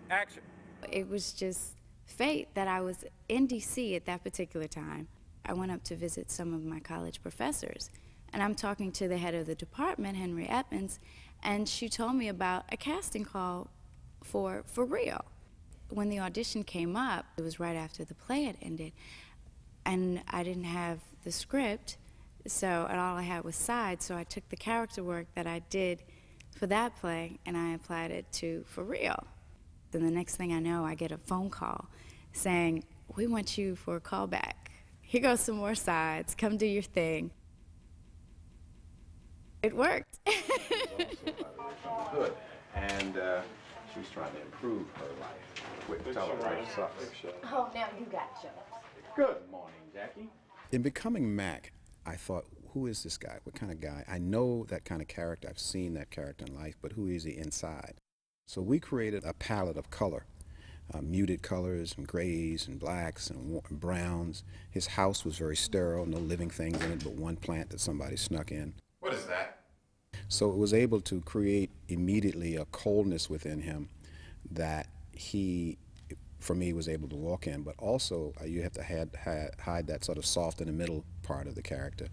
Action. It was just fate that I was in D.C. at that particular time. I went up to visit some of my college professors, and I'm talking to the head of the department, Henry Edmonds, and she told me about a casting call for real. When the audition came up, it was right after the play had ended, and I didn't have the script, and all I had was sides, so I took the character work that I did for that play and I applied it to For Real. Then the next thing I know, I get a phone call saying, "We want you for a callback. Here goes some more sides. Come do your thing." It worked. Good. And she was trying to improve her life. Quit telling her to suffer. Oh, now you got yours. Good morning, Jackie. In becoming Mac, I thought, who is this guy? What kind of guy? I know that kind of character. I've seen that character in life, but who is he inside? So we created a palette of color, muted colors and grays and blacks and browns. His house was very sterile, no living things in it but one plant that somebody snuck in. What is that? So it was able to create immediately a coldness within him that he, for me, was able to walk in. But also, you have to hide that sort of soft in the middle part of the character.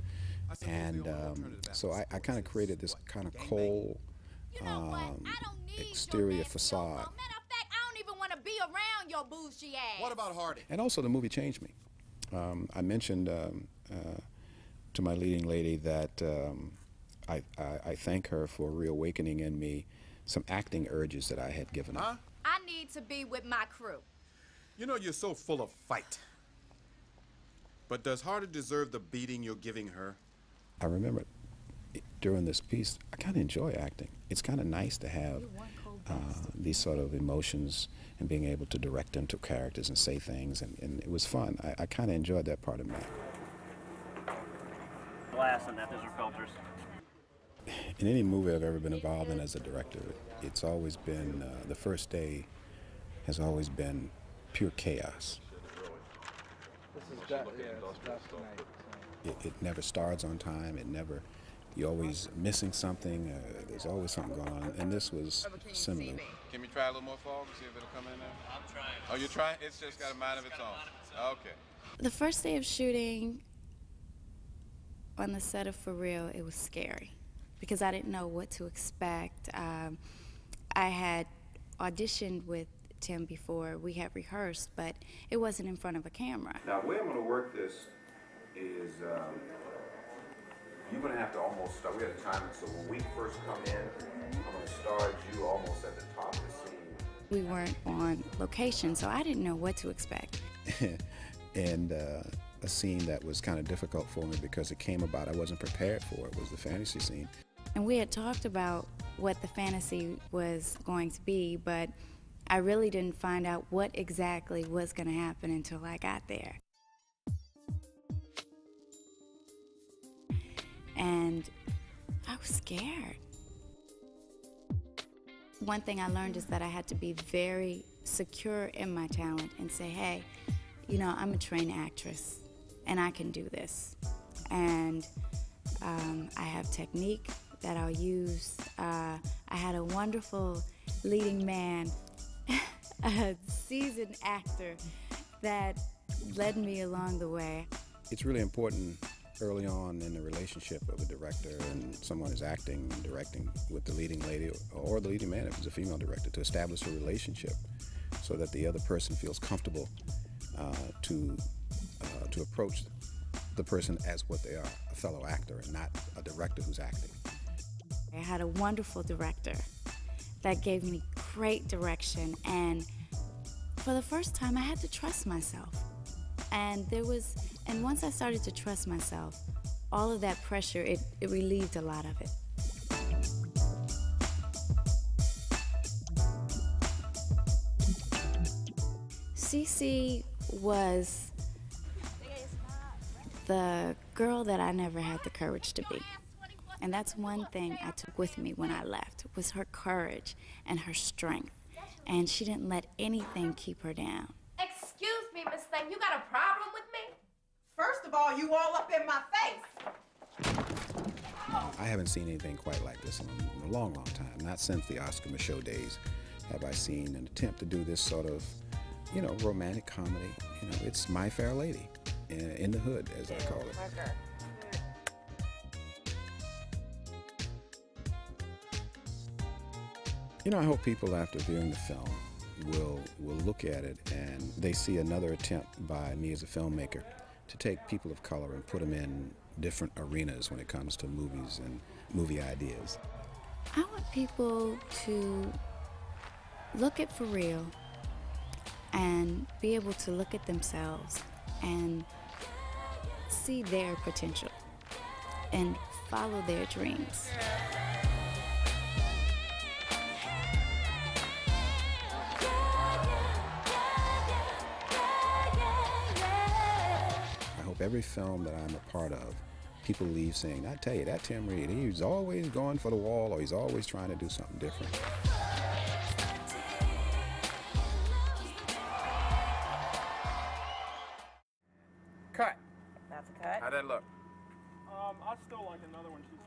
And so I kind of created this kind of cold exterior facade. Matter of fact, I don't even want to be around your bougie ass. What about Hardy? And also, the movie changed me. I mentioned to my leading lady that I thank her for reawakening in me some acting urges that I had given up. I need to be with my crew. You know you're so full of fight. But does Hardy deserve the beating you're giving her? I remember during this piece, I kind of enjoy acting. It's kind of nice to have these sort of emotions and being able to direct them to characters and say things, and it was fun. I kind of enjoyed that part of me. Glass and that, those are filters. In any movie I've ever been involved in as a director, it's always been, the first day has always been pure chaos. It never starts on time, you're always missing something, there's always something going on, and this was similar. Can we try a little more fog and see if it'll come in there? I'm trying. Oh, you're trying? It's just got a mind of its own. Okay. The first day of shooting on the set of For Real, it was scary because I didn't know what to expect. I had auditioned with Tim before, we had rehearsed, but it wasn't in front of a camera. Now, the way I'm going to work this is you're going to have to almost start. We have to time it so when we first come in, I'm going to start you almost at the top of the scene. We weren't on location, so I didn't know what to expect. And a scene that was kind of difficult for me because it came about, I wasn't prepared for it, was the fantasy scene. And we had talked about what the fantasy was going to be, but I really didn't find out what exactly was going to happen until I got there. And I was scared. One thing I learned is that I had to be very secure in my talent and say, hey, you know, I'm a trained actress and I can do this. And I have technique that I'll use. I had a wonderful leading man, a seasoned actor that led me along the way. It's really important early on in the relationship of a director and someone is acting and directing with the leading lady or the leading man if it's a female director to establish a relationship so that the other person feels comfortable to approach the person as what they are, a fellow actor and not a director who's acting. I had a wonderful director that gave me great direction, and for the first time I had to trust myself. And once I started to trust myself, all of that pressure, it relieved a lot of it. Cece was the girl that I never had the courage to be. And that's one thing I took with me when I left, was her courage and her strength. And she didn't let anything keep her down. Excuse me, Miss Thing, you got a problem with me? First of all, you all up in my face. I haven't seen anything quite like this in a long, long time, not since the Oscar Michaud days. have I seen an attempt to do this sort of, romantic comedy. It's My Fair Lady, in the hood, as I call it. I hope people after viewing the film will look at it and they see another attempt by me as a filmmaker to take people of color and put them in different arenas when it comes to movies and movie ideas. I want people to look at For Real and be able to look at themselves and see their potential and follow their dreams. I hope every film that I'm a part of, people leave saying, I tell you, that Tim Reid, he's always going for the wall, or he's always trying to do something different. Cut. That's a cut. How'd that look? I still like another one. She's